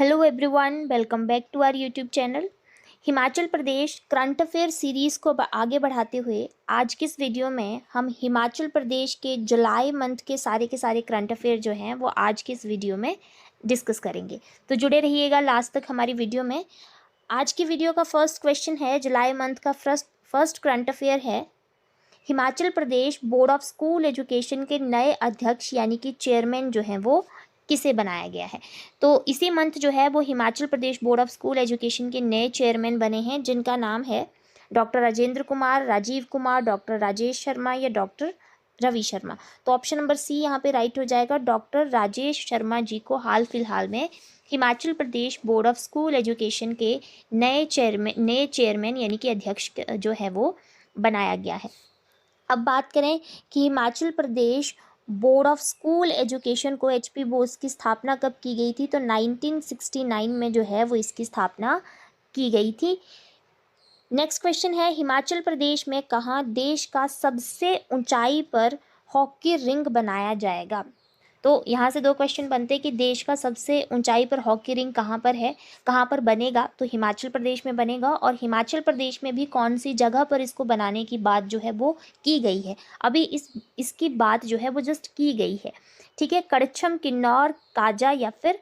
Hello everyone, welcome back to our YouTube channel. Himachal Pradesh current affair series को आगे बढ़ाते हुए आज की इस वीडियो में हम हिमाचल प्रदेश के जुलाई मंथ के सारे करंट अफेयर जो हैं वो आज की इस वीडियो में डिस्कस करेंगे। तो जुड़े रहिएगा लास्ट तक हमारी वीडियो में। आज की वीडियो का फर्स्ट क्वेश्चन है, जुलाई मंथ का फर्स्ट करंट अफेयर है, Himachal Pradesh board of school education के नए अध्यक्ष यानी कि चेयरमैन जो हैं वो किसे बनाया गया है। तो इसी मंथ जो है वो Himachal Pradesh board of school education के नए चेयरमैन बने हैं, जिनका नाम है डॉक्टर राजेंद्र कुमार, राजीव कुमार, डॉक्टर राजेश शर्मा या डॉक्टर रवि शर्मा। तो ऑप्शन नंबर सी यहाँ पे राइट हो जाएगा। डॉक्टर राजेश शर्मा जी को हाल फिलहाल में Himachal Pradesh board of school education के नए चेयरमैन यानी कि अध्यक्ष जो है वो बनाया गया है। अब बात करें कि Himachal Pradesh board of school education को एचपी बोस की स्थापना कब की गई थी, तो 1969 में जो है वो इसकी स्थापना की गई थी। नेक्स्ट क्वेश्चन है, हिमाचल प्रदेश में कहाँ देश का सबसे ऊंचाई पर हॉकी रिंग बनाया जाएगा। तो यहाँ से दो क्वेश्चन बनते हैं कि देश का सबसे ऊंचाई पर हॉकी रिंग कहाँ पर है, कहाँ पर बनेगा, तो हिमाचल प्रदेश में बनेगा। और हिमाचल प्रदेश में भी कौन सी जगह पर इसको बनाने की बात जो है वो की गई है। अभी इसकी बात जो है वो जस्ट की गई है, ठीक है। कड़छम, किन्नौर, काजा या फिर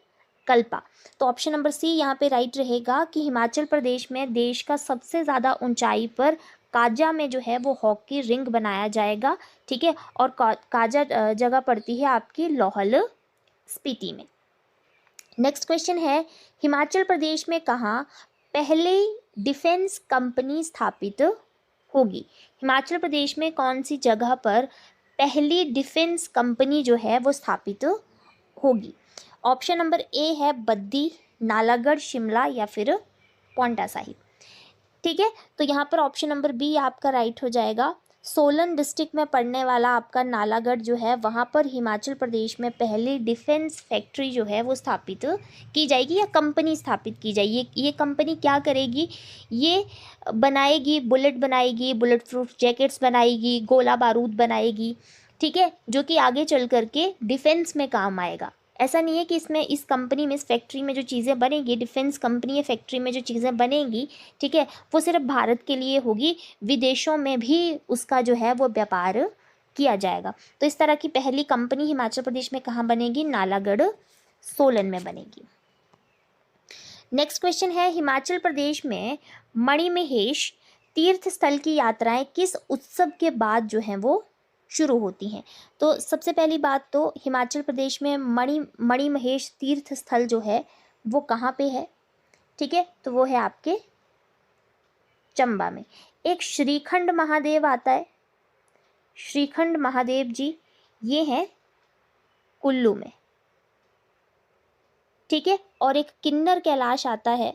कल्पा। तो ऑप्शन नंबर सी यहाँ पे राइट रहेगा कि हिमाचल प्रदेश में देश का सबसे ज़्यादा ऊंचाई पर काजा में जो है वो हॉकी रिंग बनाया जाएगा, ठीक है। और काजा जगह पड़ती है आपकी लाहौल स्पीति में। नेक्स्ट क्वेश्चन है, हिमाचल प्रदेश में कहाँ पहले डिफेंस कंपनी स्थापित होगी। हिमाचल प्रदेश में कौन सी जगह पर पहली डिफेंस कंपनी जो है वो स्थापित होगी। ऑप्शन नंबर ए है बद्दी, नालागढ़, शिमला या फिर पांवटा साहिब, ठीक है। तो यहाँ पर ऑप्शन नंबर बी आपका राइट हो जाएगा। सोलन डिस्ट्रिक्ट में पड़ने वाला आपका नालागढ़ जो है वहाँ पर हिमाचल प्रदेश में पहली डिफेंस फैक्ट्री जो है वो स्थापित की जाएगी या कंपनी स्थापित की जाएगी। ये कंपनी क्या करेगी, ये बनाएगी बुलेट प्रूफ जैकेट्स बनाएगी, गोला बारूद बनाएगी, ठीक है, जो कि आगे चल करके डिफेंस में काम आएगा। ऐसा नहीं है कि इसमें इस कंपनी में इस फैक्ट्री में जो चीज़ें बनेगी, डिफेंस कंपनी या फैक्ट्री में जो चीज़ें बनेंगी, ठीक है, वो सिर्फ भारत के लिए होगी, विदेशों में भी उसका जो है वो व्यापार किया जाएगा। तो इस तरह की पहली कंपनी हिमाचल प्रदेश में कहाँ बनेगी, नालागढ़ सोलन में बनेगी। नेक्स्ट क्वेश्चन है, हिमाचल प्रदेश में मणिमहेश तीर्थ स्थल की यात्राएं किस उत्सव के बाद जो हैं वो शुरू होती हैं। तो सबसे पहली बात तो हिमाचल प्रदेश में मणिमहेश तीर्थ स्थल जो है वो कहाँ पे है, ठीक है, तो वो है आपके चंबा में। एक श्रीखंड महादेव आता है, श्रीखंड महादेव जी ये है कुल्लू में, ठीक है। और एक किन्नर कैलाश आता है,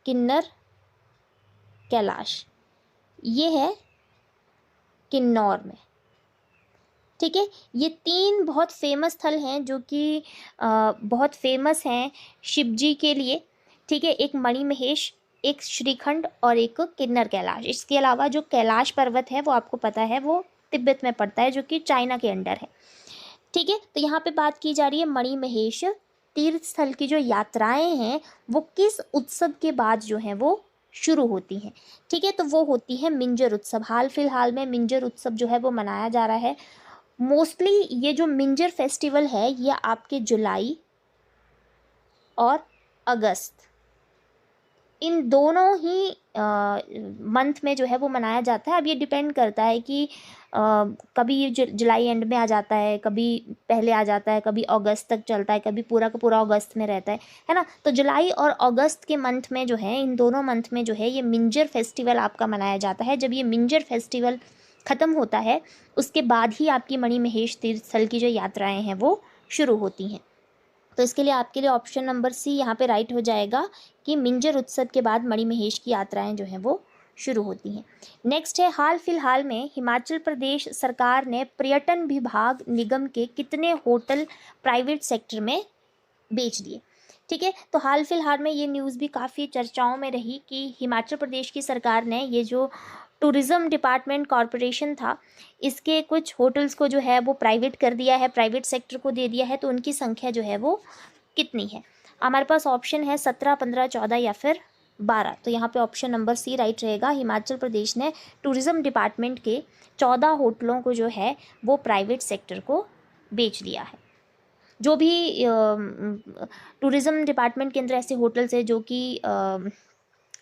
किन्नर कैलाश ये है किन्नौर में, ठीक है। ये तीन बहुत फेमस स्थल हैं जो कि बहुत फेमस हैं शिव जी के लिए, ठीक है। एक मणिमहेश, एक श्रीखंड और एक किन्नर कैलाश। इसके अलावा जो कैलाश पर्वत है वो आपको पता है वो तिब्बत में पड़ता है, जो कि चाइना के अंडर है, ठीक है। तो यहाँ पे बात की जा रही है मणिमहेश तीर्थ स्थल की जो यात्राएं हैं वो किस उत्सव के बाद जो हैं वो शुरू होती हैं, ठीक है। तो वो होती है मिंजर उत्सव। हाल फिलहाल में मिंजर उत्सव जो है वो मनाया जा रहा है। मोस्टली ये जो मिंजर फेस्टिवल है ये आपके जुलाई और अगस्त इन दोनों ही मंथ में जो है वो मनाया जाता है। अब ये डिपेंड करता है कि कभी ये जुलाई एंड में आ जाता है, कभी पहले आ जाता है, कभी अगस्त तक चलता है, कभी पूरा का पूरा अगस्त में रहता है ना। तो जुलाई और अगस्त के मंथ में जो है, इन दोनों मंथ में जो है ये मिंजर फेस्टिवल आपका मनाया जाता है। जब ये मिंजर फेस्टिवल ख़त्म होता है उसके बाद ही आपकी मणिमहेश तीर्थ स्थल की जो यात्राएं हैं वो शुरू होती हैं। तो इसके लिए आपके लिए ऑप्शन नंबर सी यहाँ पे राइट हो जाएगा कि मिंजर उत्सव के बाद मणिमहेश की यात्राएं जो हैं वो शुरू होती हैं। नेक्स्ट है, हाल फिलहाल में हिमाचल प्रदेश सरकार ने पर्यटन विभाग निगम के कितने होटल प्राइवेट सेक्टर में बेच दिए, ठीक है। तो हाल फिलहाल में ये न्यूज़ भी काफ़ी चर्चाओं में रही कि हिमाचल प्रदेश की सरकार ने ये जो टूरिज़्म डिपार्टमेंट कॉरपोरेशन था इसके कुछ होटल्स को जो है वो प्राइवेट कर दिया है, प्राइवेट सेक्टर को दे दिया है। तो उनकी संख्या जो है वो कितनी है? हमारे पास ऑप्शन है 17, 15, 14 या फिर 12। तो यहाँ पे ऑप्शन नंबर सी राइट रहेगा। हिमाचल प्रदेश ने टूरिज़्म डिपार्टमेंट के 14 होटलों को जो है वो प्राइवेट सेक्टर को बेच दिया है। जो भी टूरिज़्म डिपार्टमेंट के अंदर ऐसे होटल्स हैं जो कि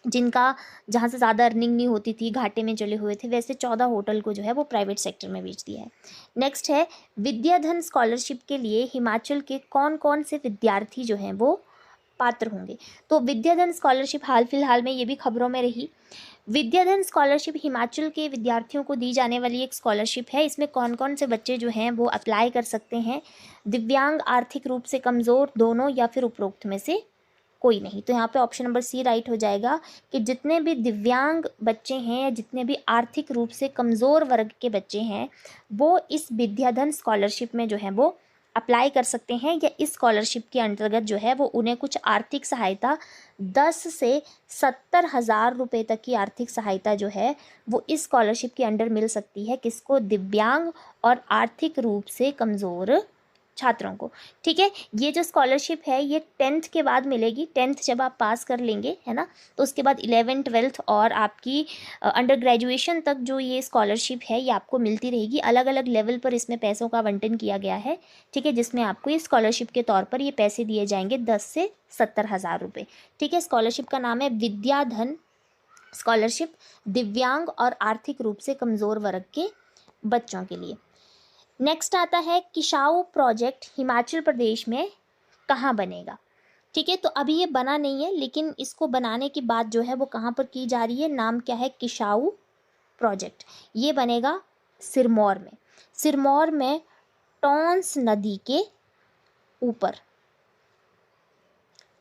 जिनका जहाँ से ज़्यादा अर्निंग नहीं होती थी, घाटे में चले हुए थे, वैसे 14 होटल को जो है वो प्राइवेट सेक्टर में बेच दिया है। नेक्स्ट है, विद्याधन स्कॉलरशिप के लिए हिमाचल के कौन कौन से विद्यार्थी जो हैं वो पात्र होंगे? तो विद्याधन स्कॉलरशिप हाल फिलहाल में ये भी खबरों में रही। विद्याधन स्कॉलरशिप हिमाचल के विद्यार्थियों को दी जाने वाली एक स्कॉलरशिप है। इसमें कौन कौन से बच्चे जो हैं वो अप्लाई कर सकते हैं? दिव्यांग, आर्थिक रूप से कमज़ोर, दोनों या फिर उपरोक्त में से कोई नहीं। तो यहाँ पे ऑप्शन नंबर सी राइट हो जाएगा कि जितने भी दिव्यांग बच्चे हैं या जितने भी आर्थिक रूप से कमज़ोर वर्ग के बच्चे हैं वो इस विद्याधन स्कॉलरशिप में जो है वो अप्लाई कर सकते हैं, या इस स्कॉलरशिप के अंतर्गत जो है वो उन्हें कुछ आर्थिक सहायता 10 से 70,000 रुपये तक की आर्थिक सहायता जो है वो इस स्कॉलरशिप के अंडर मिल सकती है। किसको? दिव्यांग और आर्थिक रूप से कमज़ोर छात्रों को। ठीक है, ये जो स्कॉलरशिप है ये 10th के बाद मिलेगी। 10th जब आप पास कर लेंगे, है ना, तो उसके बाद 11th, 12th और आपकी अंडर ग्रेजुएशन तक जो ये स्कॉलरशिप है ये आपको मिलती रहेगी। अलग अलग लेवल पर इसमें पैसों का आवंटन किया गया है। ठीक है, जिसमें आपको ये स्कॉलरशिप के तौर पर ये पैसे दिए जाएंगे 10 से 70,000 रुपये। ठीक है, स्कॉलरशिप का नाम है विद्याधन स्कॉलरशिप, दिव्यांग और आर्थिक रूप से कमज़ोर वर्ग के बच्चों के लिए। नेक्स्ट आता है, किशाऊ प्रोजेक्ट हिमाचल प्रदेश में कहाँ बनेगा? ठीक है, तो अभी ये बना नहीं है, लेकिन इसको बनाने की बात जो है वो कहाँ पर की जा रही है? नाम क्या है? किशाऊ प्रोजेक्ट। ये बनेगा सिरमौर में। सिरमौर में टॉन्स नदी के ऊपर,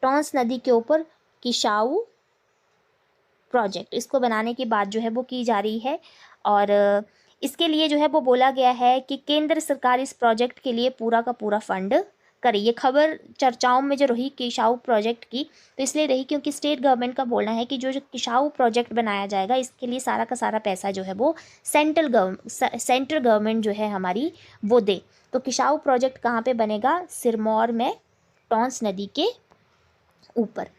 टॉन्स नदी के ऊपर किशाऊ प्रोजेक्ट, इसको बनाने की बात जो है वो की जा रही है। और इसके लिए जो है वो बोला गया है कि केंद्र सरकार इस प्रोजेक्ट के लिए पूरा का पूरा फंड करे। ये खबर चर्चाओं में जो रही किशाऊ प्रोजेक्ट की, तो इसलिए रही क्योंकि स्टेट गवर्नमेंट का बोलना है कि जो जो किशाऊ प्रोजेक्ट बनाया जाएगा इसके लिए सारा का सारा पैसा जो है वो सेंट्रल गवर्नमेंट जो है हमारी वो दे। तो किशाऊ प्रोजेक्ट कहाँ पे बनेगा? सिरमौर में, टॉन्स नदी के ऊपर।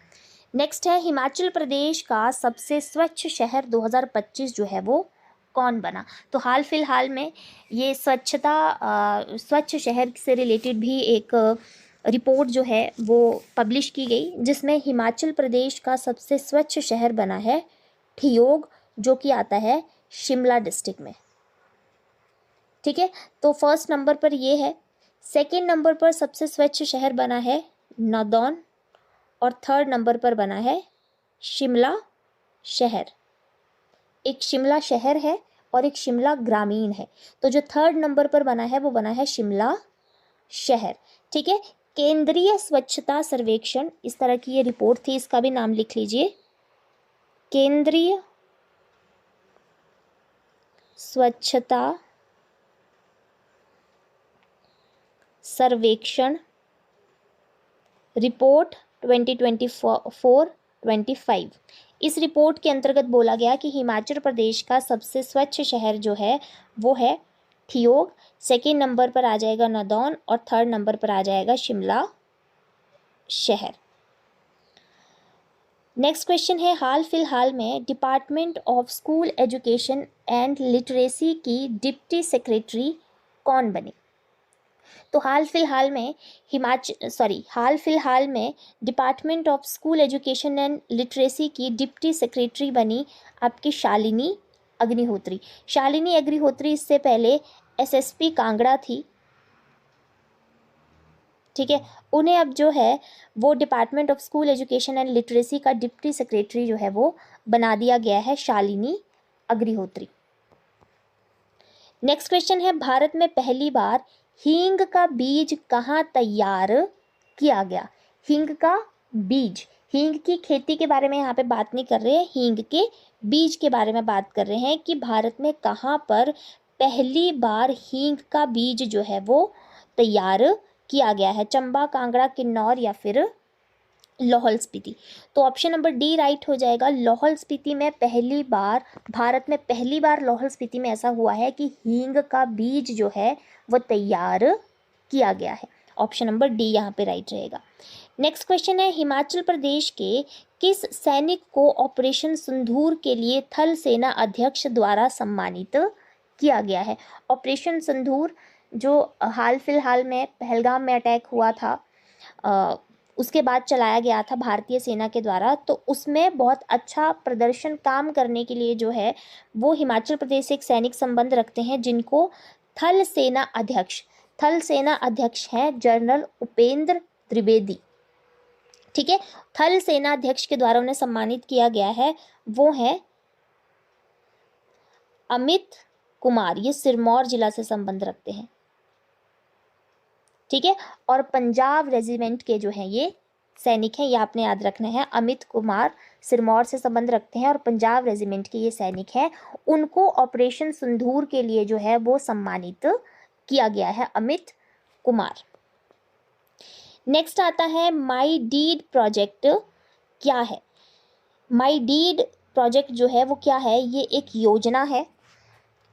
नेक्स्ट है, हिमाचल प्रदेश का सबसे स्वच्छ शहर 2025 जो है वो कौन बना? तो हाल फिलहाल में ये स्वच्छ शहर से रिलेटेड भी एक रिपोर्ट जो है वो पब्लिश की गई, जिसमें हिमाचल प्रदेश का सबसे स्वच्छ शहर बना है ठियोग, जो कि आता है शिमला डिस्ट्रिक्ट में। ठीक है, तो फर्स्ट नंबर पर ये है। सेकंड नंबर पर सबसे स्वच्छ शहर बना है नादौन, और थर्ड नंबर पर बना है शिमला शहर। एक शिमला शहर है और एक शिमला ग्रामीण है। तो जो थर्ड नंबर पर बना है वो बना है शिमला शहर। ठीक है, केंद्रीय स्वच्छता सर्वेक्षण, इस तरह की ये रिपोर्ट थी, इसका भी नाम लिख लीजिए, केंद्रीय स्वच्छता सर्वेक्षण रिपोर्ट 2024-25। इस रिपोर्ट के अंतर्गत बोला गया कि हिमाचल प्रदेश का सबसे स्वच्छ शहर जो है वो है ठियोग, सेकेंड नंबर पर आ जाएगा नादौन और थर्ड नंबर पर आ जाएगा शिमला शहर। नेक्स्ट क्वेश्चन है, हाल फिलहाल में department of school education and literacy की डिप्टी सेक्रेटरी कौन बनी? तो हाल फिलहाल में department of school education and literacy की डिप्टी सेक्रेटरी बनी आपकी शालिनी अग्निहोत्री। शालिनी अग्निहोत्री इससे पहले एसएसपी कांगड़ा थी। ठीक है, उन्हें अब जो है वो department of school education and literacy का डिप्टी सेक्रेटरी जो है वो बना दिया गया है, शालिनी अग्निहोत्री। नेक्स्ट क्वेश्चन है, भारत में पहली बार हींग का बीज कहाँ तैयार किया गया? हींग का बीज, हींग की खेती के बारे में यहाँ पे बात नहीं कर रहे हैं, हींग के बीज के बारे में बात कर रहे हैं कि भारत में कहाँ पर पहली बार हींग का बीज जो है वो तैयार किया गया है? चंबा, कांगड़ा, किन्नौर या फिर लाहौल स्पीति। तो ऑप्शन नंबर डी राइट हो जाएगा। लाहौल स्पीति में पहली बार, भारत में पहली बार लाहौल स्पीति में ऐसा हुआ है कि हींग का बीज जो है वो तैयार किया गया है। ऑप्शन नंबर डी यहाँ पे राइट रहेगा। नेक्स्ट क्वेश्चन है, हिमाचल प्रदेश के किस सैनिक को ऑपरेशन सिंदूर के लिए थल सेना अध्यक्ष द्वारा सम्मानित किया गया है? ऑपरेशन सिंदूर जो हाल फिलहाल में पहलगाम में अटैक हुआ था, उसके बाद चलाया गया था भारतीय सेना के द्वारा, तो उसमें बहुत अच्छा प्रदर्शन काम करने के लिए जो है वो हिमाचल प्रदेश से एक सैनिक संबंध रखते हैं, जिनको थल सेना अध्यक्ष हैं जनरल उपेंद्र त्रिवेदी। ठीक है, थल सेना अध्यक्ष के द्वारा उन्हें सम्मानित किया गया है, वो है अमित कुमार। ये सिरमौर जिला से संबंध रखते हैं। ठीक है, और पंजाब रेजिमेंट के जो हैं ये सैनिक हैं, ये आपने याद रखना है। अमित कुमार सिरमौर से संबंध रखते हैं और पंजाब रेजिमेंट के ये सैनिक हैं। उनको ऑपरेशन सिंदूर के लिए जो है वो सम्मानित किया गया है, अमित कुमार। नेक्स्ट आता है माई डीड प्रोजेक्ट क्या है? माई डीड प्रोजेक्ट जो है वो क्या है? ये एक योजना है।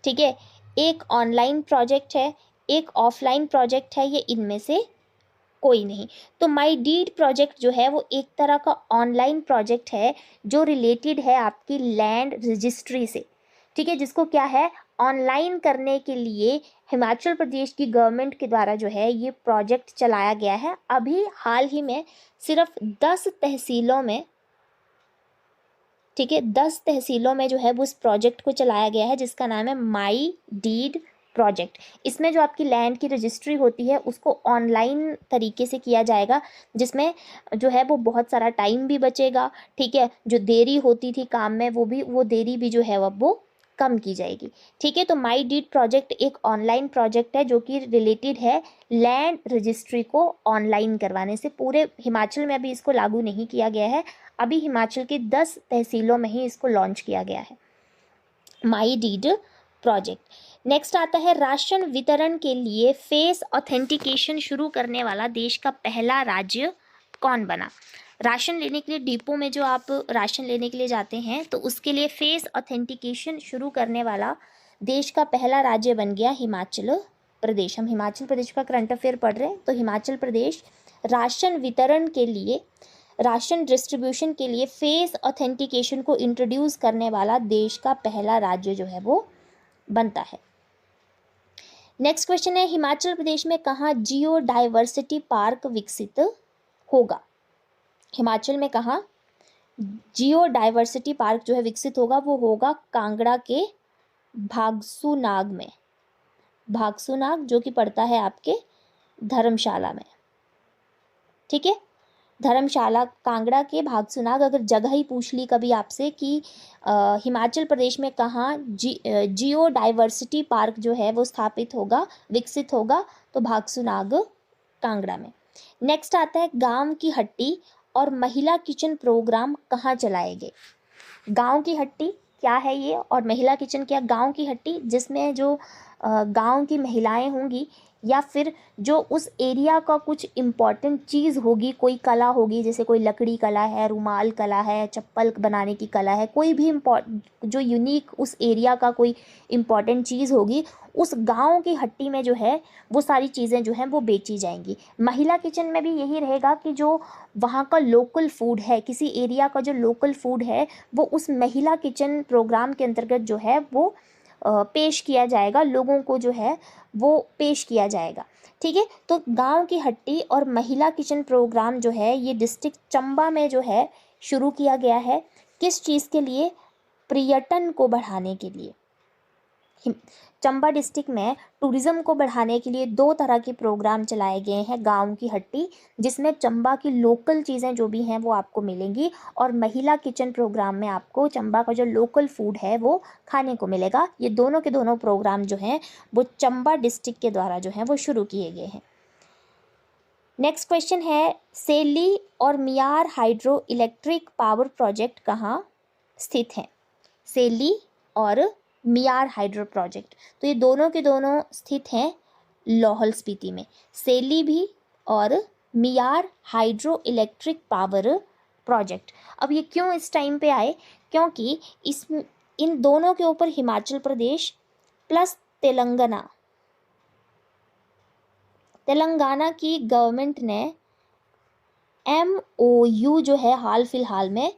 ठीक है, एक ऑनलाइन प्रोजेक्ट है, एक ऑफलाइन प्रोजेक्ट है, ये इनमें से कोई नहीं। तो माई डीड प्रोजेक्ट जो है वो एक तरह का ऑनलाइन प्रोजेक्ट है जो रिलेटेड है आपकी लैंड रजिस्ट्री से। ठीक है, जिसको क्या है ऑनलाइन करने के लिए हिमाचल प्रदेश की गवर्नमेंट के द्वारा जो है ये प्रोजेक्ट चलाया गया है। अभी हाल ही में सिर्फ 10 तहसीलों में, ठीक है, 10 तहसीलों में जो है वो इस प्रोजेक्ट को चलाया गया है, जिसका नाम है माई डीड प्रोजेक्ट। इसमें जो आपकी लैंड की रजिस्ट्री होती है उसको ऑनलाइन तरीके से किया जाएगा, जिसमें जो है वो बहुत सारा टाइम भी बचेगा। ठीक है, जो देरी होती थी काम में वो देरी भी जो है वो कम की जाएगी। ठीक है, तो माई डीड प्रोजेक्ट एक ऑनलाइन प्रोजेक्ट है जो कि रिलेटेड है लैंड रजिस्ट्री को ऑनलाइन करवाने से। पूरे हिमाचल में अभी इसको लागू नहीं किया गया है, अभी हिमाचल के 10 तहसीलों में ही इसको लॉन्च किया गया है, माई डीड प्रोजेक्ट। नेक्स्ट आता है राशन वितरण के लिए फेस ऑथेंटिकेशन शुरू करने वाला देश का पहला राज्य कौन बना? राशन लेने के लिए डिपो में जो आप राशन लेने के लिए जाते हैं तो उसके लिए फेस ऑथेंटिकेशन शुरू करने वाला देश का पहला राज्य बन गया हिमाचल प्रदेश। हम हिमाचल प्रदेश का करंट अफेयर पढ़ रहे हैं, तो हिमाचल प्रदेश राशन वितरण के लिए, राशन डिस्ट्रीब्यूशन के लिए फेस ऑथेंटिकेशन को इंट्रोड्यूस करने वाला देश का पहला राज्य जो है वो बनता है। नेक्स्ट क्वेश्चन है, हिमाचल प्रदेश में कहाँ जियो डाइवर्सिटी पार्क विकसित होगा? हिमाचल में कहाँ जियो डाइवर्सिटी पार्क जो है विकसित होगा? वो होगा कांगड़ा के भागसूनाग में। भागसूनाग जो कि पड़ता है आपके धर्मशाला में। ठीक है, धर्मशाला, कांगड़ा के भागसूनाग। अगर जगह ही पूछ ली कभी आपसे कि हिमाचल प्रदेश में कहाँ जियो डाइवर्सिटी पार्क जो है वो स्थापित होगा, विकसित होगा, तो भागसूनाग कांगड़ा में। नेक्स्ट आता है गांव की हट्टी और महिला किचन प्रोग्राम कहाँ चलाए गए? गांव की हट्टी क्या है ये और महिला किचन क्या? गांव की हट्टी जिसमें जो गांव की महिलाएं होंगी या फिर जो उस एरिया का कुछ इम्पॉर्टेंट चीज़ होगी, कोई कला होगी, जैसे कोई लकड़ी कला है, रुमाल कला है, चप्पल बनाने की कला है, कोई भी जो यूनिक उस एरिया का कोई इम्पॉर्टेंट चीज़ होगी, उस गांव की हट्टी में जो है वो सारी चीज़ें जो हैं वो बेची जाएंगी। महिला किचन में भी यही रहेगा कि जो वहाँ का लोकल फूड है, किसी एरिया का जो लोकल फूड है वो उस महिला किचन प्रोग्राम के अंतर्गत जो है वो पेश किया जाएगा, लोगों को जो है वो पेश किया जाएगा। ठीक है, तो गांव की हट्टी और महिला किचन प्रोग्राम जो है ये डिस्ट्रिक्ट चंबा में जो है शुरू किया गया है। किस चीज़ के लिए? पर्यटन को बढ़ाने के लिए। चंबा डिस्ट्रिक्ट में टूरिज़्म को बढ़ाने के लिए 2 तरह के प्रोग्राम चलाए गए हैं। गांव की हट्टी जिसमें चंबा की लोकल चीज़ें जो भी हैं वो आपको मिलेंगी, और महिला किचन प्रोग्राम में आपको चंबा का जो लोकल फूड है वो खाने को मिलेगा। ये दोनों के दोनों प्रोग्राम जो हैं वो चंबा डिस्ट्रिक्ट के द्वारा जो हैं वो शुरू किए गए हैं। नेक्स्ट क्वेश्चन है, सेली और मियार हाइड्रो इलेक्ट्रिक पावर प्रोजेक्ट कहाँ स्थित हैं? सेली और मियार हाइड्रो प्रोजेक्ट, तो ये दोनों के दोनों स्थित हैं लाहौल स्पीति में। सेली भी और मियार हाइड्रो इलेक्ट्रिक पावर प्रोजेक्ट। अब ये क्यों इस टाइम पे आए? क्योंकि इन दोनों के ऊपर हिमाचल प्रदेश प्लस तेलंगाना तेलंगाना की गवर्नमेंट ने MOU जो है हाल फिलहाल में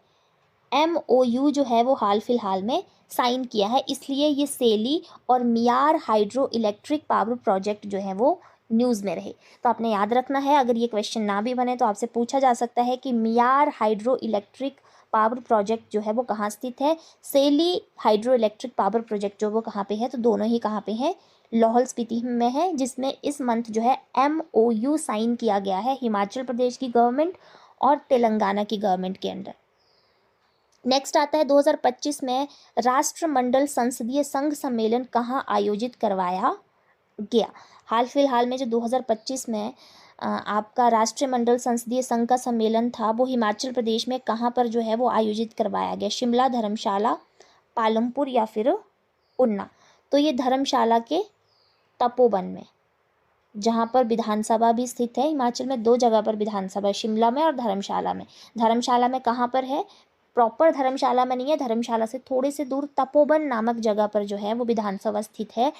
MOU जो है वो हाल फिलहाल में साइन किया है, इसलिए ये सेली और मियार हाइड्रो इलेक्ट्रिक पावर प्रोजेक्ट जो है वो न्यूज़ में रहे। तो आपने याद रखना है, अगर ये क्वेश्चन ना भी बने तो आपसे पूछा जा सकता है कि मियार हाइड्रो इलेक्ट्रिक पावर प्रोजेक्ट जो है वो कहाँ स्थित है, सेली हाइड्रो इलेक्ट्रिक पावर प्रोजेक्ट जो वो कहाँ पे है, तो दोनों ही कहाँ पे हैं, लाहौल स्पीति में है, जिसमें इस मंथ जो है MOU साइन किया गया है हिमाचल प्रदेश की गवर्नमेंट और तेलंगाना की गवर्नमेंट के अंडर। नेक्स्ट आता है 2025 में राष्ट्रमंडल संसदीय संघ सम्मेलन कहाँ आयोजित करवाया गया। हाल फिलहाल में जो 2025 में आपका राष्ट्रमंडल संसदीय संघ का सम्मेलन था वो हिमाचल प्रदेश में कहाँ पर जो है वो आयोजित करवाया गया, शिमला, धर्मशाला, पालमपुर या फिर ऊना। तो ये धर्मशाला के तपोवन में, जहाँ पर विधानसभा भी स्थित है। हिमाचल में 2 जगह पर विधानसभा, शिमला में और धर्मशाला में। धर्मशाला में कहाँ पर है, प्रॉपर धर्मशाला में नहीं है, धर्मशाला से थोड़े से दूर तपोवन नामक जगह पर जो है वो विधानसभा स्थित है।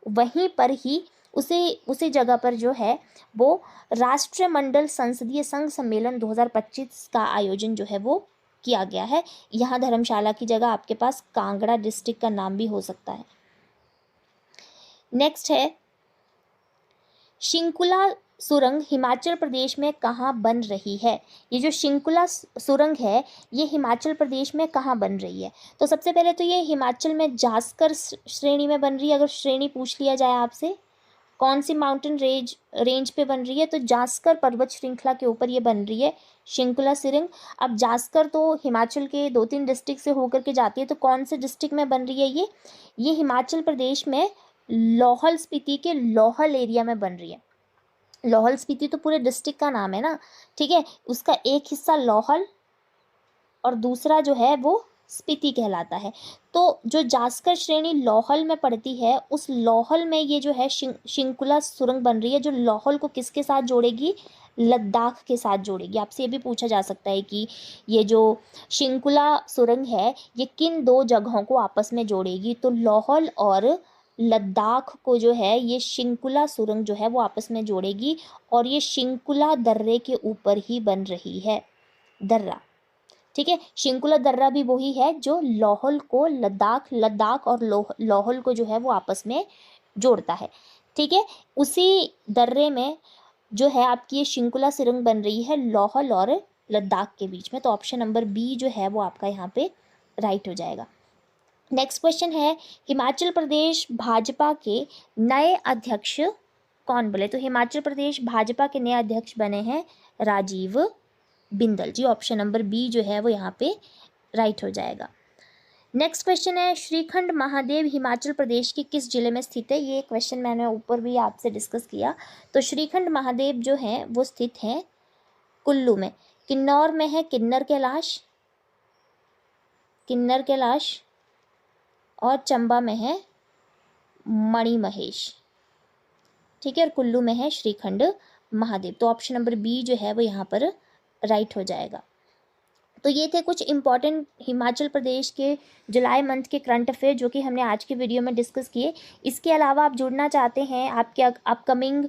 वहीं पर ही उसी जगह पर जो है वो राष्ट्रमंडल संसदीय संघ सम्मेलन 2025 का आयोजन जो है वो किया गया है। यहाँ धर्मशाला की जगह आपके पास कांगड़ा डिस्ट्रिक्ट का नाम भी हो सकता है। नेक्स्ट है शिंकुला सुरंग हिमाचल प्रदेश में कहाँ बन रही है। ये जो शिंकुला सुरंग है ये हिमाचल प्रदेश में कहाँ बन रही है, तो सबसे पहले तो ये हिमाचल में जास्कर श्रेणी में बन रही है। अगर श्रेणी पूछ लिया जाए आपसे कौन सी माउंटेन रेंज पे बन रही है, तो जास्कर पर्वत श्रृंखला के ऊपर ये बन रही है शिंकुला सुरंग। अब जास्कर तो हिमाचल के 2-3 डिस्ट्रिक्ट से होकर के जाती है, तो कौन से डिस्ट्रिक्ट में बन रही है ये हिमाचल प्रदेश में लाहौल स्पीति के लाहौल एरिया में बन रही है। लाहौल स्पीति तो पूरे डिस्ट्रिक्ट का नाम है ना, ठीक है, उसका एक हिस्सा लाहौल और दूसरा जो है वो स्पीति कहलाता है। तो जो जास्कर श्रेणी लाहौल में पड़ती है, उस लाहौल में ये जो है शिंकुला सुरंग बन रही है, जो लाहौल को किसके साथ जोड़ेगी, लद्दाख के साथ जोड़ेगी। आपसे ये भी पूछा जा सकता है कि ये जो शिंकुला सुरंग है ये किन 2 जगहों को आपस में जोड़ेगी, तो लाहौल और लद्दाख को जो है ये शिंकुला सुरंग जो है वो आपस में जोड़ेगी, और ये शिंकुला दर्रे के ऊपर ही बन रही है, दर्रा, ठीक है। शिंकुला दर्रा भी वही है जो लाहौल को लद्दाख और लाहौल को जो है वो आपस में जोड़ता है, ठीक है। उसी दर्रे में जो है आपकी ये शिंकुला सुरंग बन रही है लाहौल और लद्दाख के बीच में। तो ऑप्शन नंबर बी जो है वो आपका यहाँ पे राइट हो जाएगा। नेक्स्ट क्वेश्चन है हिमाचल प्रदेश भाजपा के नए अध्यक्ष कौन बने। तो हिमाचल प्रदेश भाजपा के नए अध्यक्ष बने हैं राजीव बिंदल जी। ऑप्शन नंबर बी जो है वो यहाँ पे राइट हो जाएगा। नेक्स्ट क्वेश्चन है श्रीखंड महादेव हिमाचल प्रदेश के किस जिले में स्थित है। ये क्वेश्चन मैंने ऊपर भी आपसे डिस्कस किया। तो श्रीखंड महादेव जो है वो स्थित है कुल्लू में। किन्नौर में है किन्नर कैलाश और चंबा में है मणि महेश, ठीक है, और कुल्लू में है श्रीखंड महादेव। तो ऑप्शन नंबर बी जो है वो यहाँ पर राइट हो जाएगा। तो ये थे कुछ इंपॉर्टेंट हिमाचल प्रदेश के जुलाई मंथ के करंट अफेयर जो कि हमने आज की वीडियो में डिस्कस किए। इसके अलावा आप जुड़ना चाहते हैं आपके अपकमिंग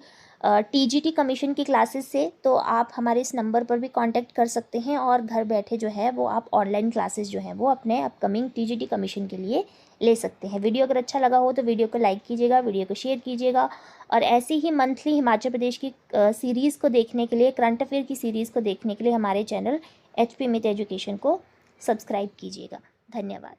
TGT कमीशन की क्लासेस से, तो आप हमारे इस नंबर पर भी कांटेक्ट कर सकते हैं और घर बैठे जो है वो आप ऑनलाइन क्लासेस जो हैं वो अपने अपकमिंग TGT कमीशन के लिए ले सकते हैं। वीडियो अगर अच्छा लगा हो तो वीडियो को लाइक कीजिएगा, वीडियो को शेयर कीजिएगा, और ऐसी ही मंथली हिमाचल प्रदेश की सीरीज़ को देखने के लिए, करंट अफेयर की सीरीज़ को देखने के लिए हमारे चैनल HP मित एजुकेशन को सब्सक्राइब कीजिएगा। धन्यवाद।